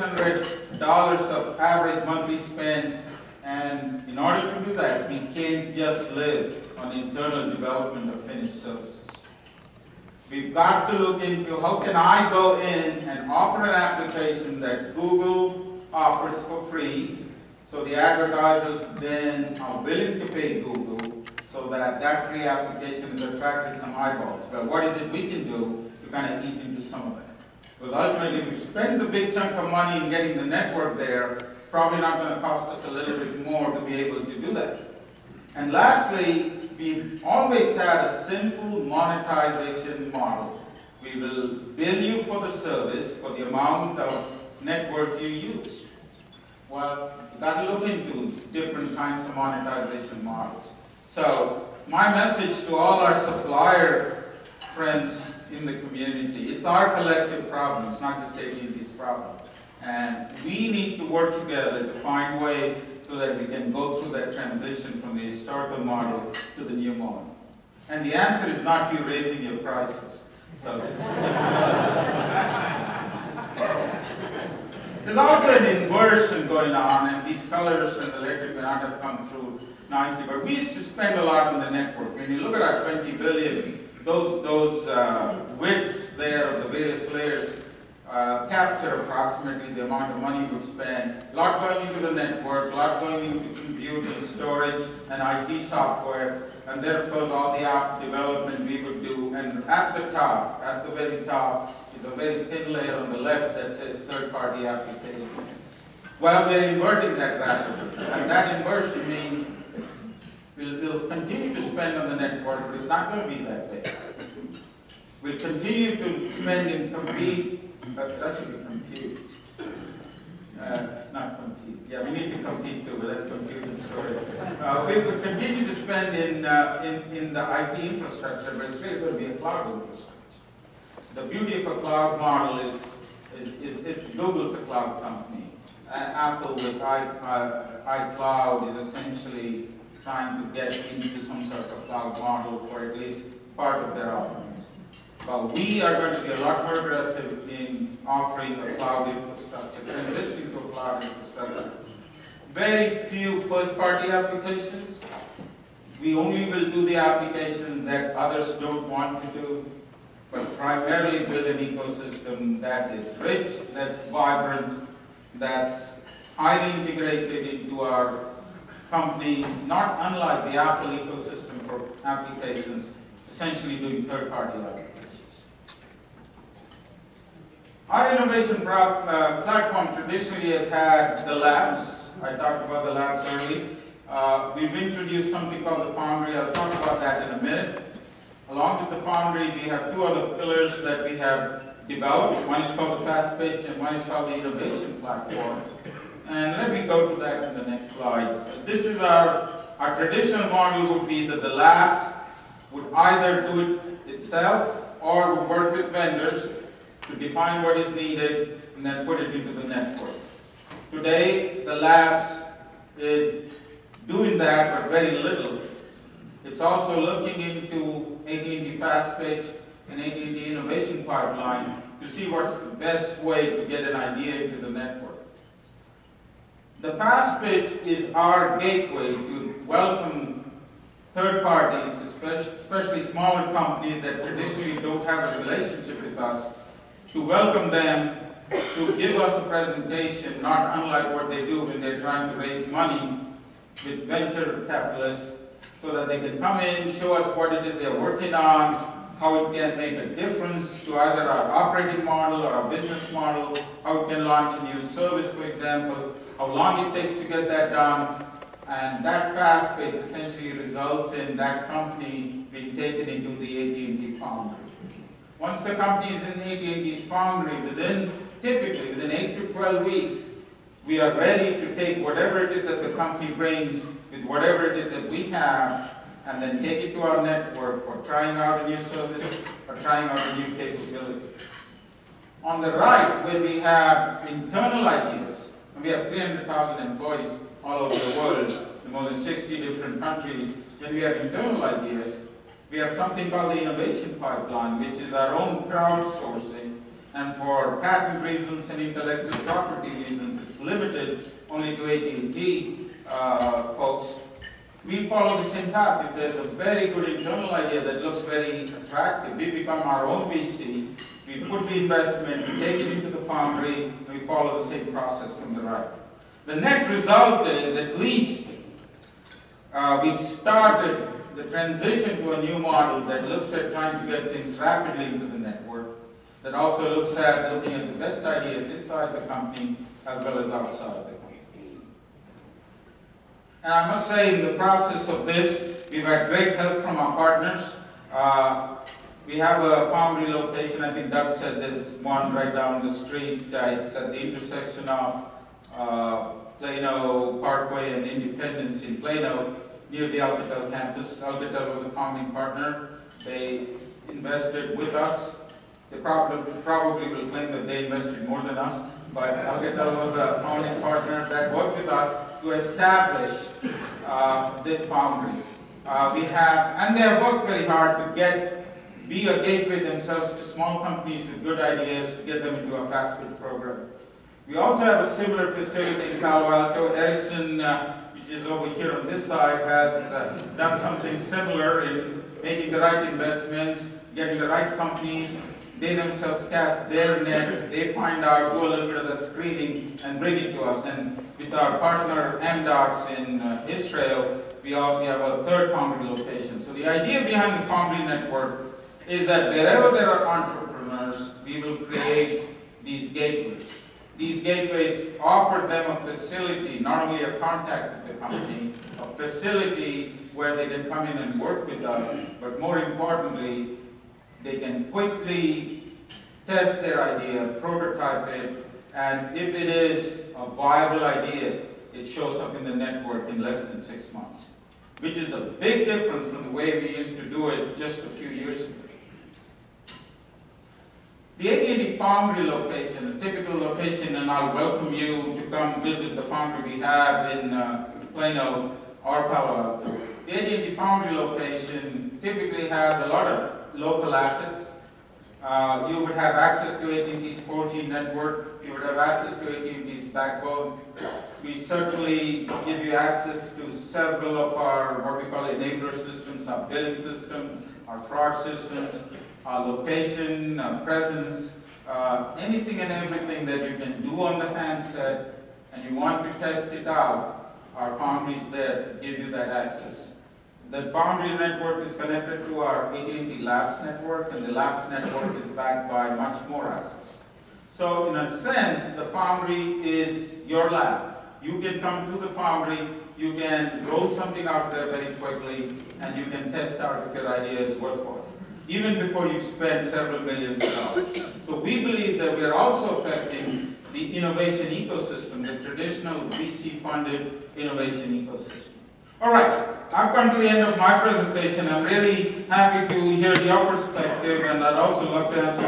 $600 of average monthly spend, and in order to do that, we can't just live on internal development of finished services. We've got to look into how can I go in and offer an application that Google offers for free, so the advertisers then are willing to pay Google, so that that free application is attracting some eyeballs. Well, what is it we can do to kind of eat into some of that? Because ultimately, if you spend the big chunk of money in getting the network there, it's probably not going to cost us a little bit more to be able to do that. And lastly, we've always had a simple monetization model. We will bill you for the service for the amount of network you use. Well, you've got to look into different kinds of monetization models. So, my message to all our supplier friends in the community, it's our collective problem, it's not just AT&T's problem. And we need to work together to find ways so that we can go through that transition from the historical model to the new model. And the answer is not you raising your prices. So there's also an inversion going on, and these colors and the electric may not have come through nicely, but we used to spend a lot on the network. When you look at our 20 billion, those widths there of the various layers capture approximately the amount of money we spend. A lot going into the network, a lot going into compute and storage and IT software, and then of course all the app development we would do. And at the top, at the very top, is a very thin layer on the left that says third-party applications. Well, we're inverting that rapidly, and that inversion means we'll continue to spend on the network, but it's not going to be that big. We'll continue to spend in compete. That should be compute. Not compete. Yeah, we need to compete too, but let's compute and storage. We will continue to spend in the IT infrastructure, but it's really going to be a cloud infrastructure. The beauty of a cloud model is Google's a cloud company. Apple with iCloud is essentially trying to get into some sort of a cloud model for at least part of their offerings. But we are going to be a lot more aggressive in offering a cloud infrastructure, transitioning to a cloud infrastructure. Very few first-party applications. We only will do the application that others don't want to do, but primarily build an ecosystem that is rich, that's vibrant, that's highly integrated into our company, not unlike the Apple ecosystem for applications, essentially doing third-party applications. Our innovation platform traditionally has had the labs. I talked about the labs early. We've introduced something called the Foundry. I'll talk about that in a minute. Along with the Foundry, we have two other pillars that we have developed. One is called the Fast Pitch, and one is called the Innovation Platform. And let me go to that in the next slide. This is our traditional model would be that the labs would either do it itself or would work with vendors to define what is needed and then put it into the network. Today, the labs is doing that, but very little. It's also looking into AT&T Fast Pitch and AT&T Innovation Pipeline to see what's the best way to get an idea into the network. The Fast Pitch is our gateway to welcome third parties, especially smaller companies that traditionally don't have a relationship with us, to welcome them to give us a presentation, not unlike what they do when they're trying to raise money with venture capitalists, so that they can come in, show us what it is they're working on, how it can make a difference to either our operating model or our business model, how it can launch a new service, for example, how long it takes to get that done, and that Fast Pitch essentially results in that company being taken into the AT&T Foundry. Once the company is in AT&T's Foundry, typically within 8 to 12 weeks, we are ready to take whatever it is that the company brings with whatever it is that we have, and then take it to our network for trying out a new service or trying out a new capability. On the right, when we have internal ideas, and we have 300,000 employees all over the world in more than 60 different countries, when we have internal ideas, we have something called the Innovation Pipeline, which is our own crowdsourcing and for patent reasons and intellectual property reasons, it's limited only to AT&T folks. We follow the same path. If there's a very good internal idea that looks very attractive, we become our own VC, we put the investment, we take it into the foundry, and we follow the same process from the right. The net result is at least we've started the transition to a new model that looks at trying to get things rapidly into the network, that also looks at looking at the best ideas inside the company as well as outside the company. And I must say, in the process of this, we've had great help from our partners. We have a foundry location. I think Doug said there's one right down the street. It's at the intersection of Plano Parkway and Independence in Plano, near the Alcatel campus. Alcatel was a founding partner. They invested with us. They probably will claim that they invested more than us, but Alcatel was a founding partner that worked with us to establish this foundry. And they have worked very hard to be a gateway themselves to small companies with good ideas to get them into a fast food program. We also have a similar facility in Palo Alto. Ericsson, which is over here on this side, has done something similar in making the right investments, getting the right companies. They themselves cast their net, they find out, do a little bit of that screening, and bring it to us. And with our partner MDOTS in Israel, we have a third foundry location. So the idea behind the foundry network is that wherever there are entrepreneurs, we will create these gateways. These gateways offer them a facility, not only a contact with the company, a facility where they can come in and work with us, but more importantly, they can quickly test their idea, prototype it, and if it is a viable idea, it shows up in the network in less than 6 months, which is a big difference from the way we used to do it just a few years ago. The AT&T foundry location, a typical location, and I'll welcome you to come visit the foundry we have in Plano or Palo Alto. The AT&T foundry location typically has a lot of local assets. You would have access to AT&T's 4G network. You would have access to AT&T's backbone. We certainly give you access to several of our, what we call enabler systems, our billing system, our fraud systems, our location, presence, anything and everything that you can do on the handset and you want to test it out, our foundry is there to give you that access. The foundry network is connected to our AT&T Labs network, and the Labs network is backed by much more assets. So in a sense, the foundry is your lab. You can come to the foundry, you can roll something out there very quickly, and you can test out if your idea is worthwhile, even before you spend several millions of dollars. So we believe that we are also affecting the innovation ecosystem, the traditional VC-funded innovation ecosystem. All right, I've come to the end of my presentation. I'm really happy to hear your perspective, and I'd also love to answer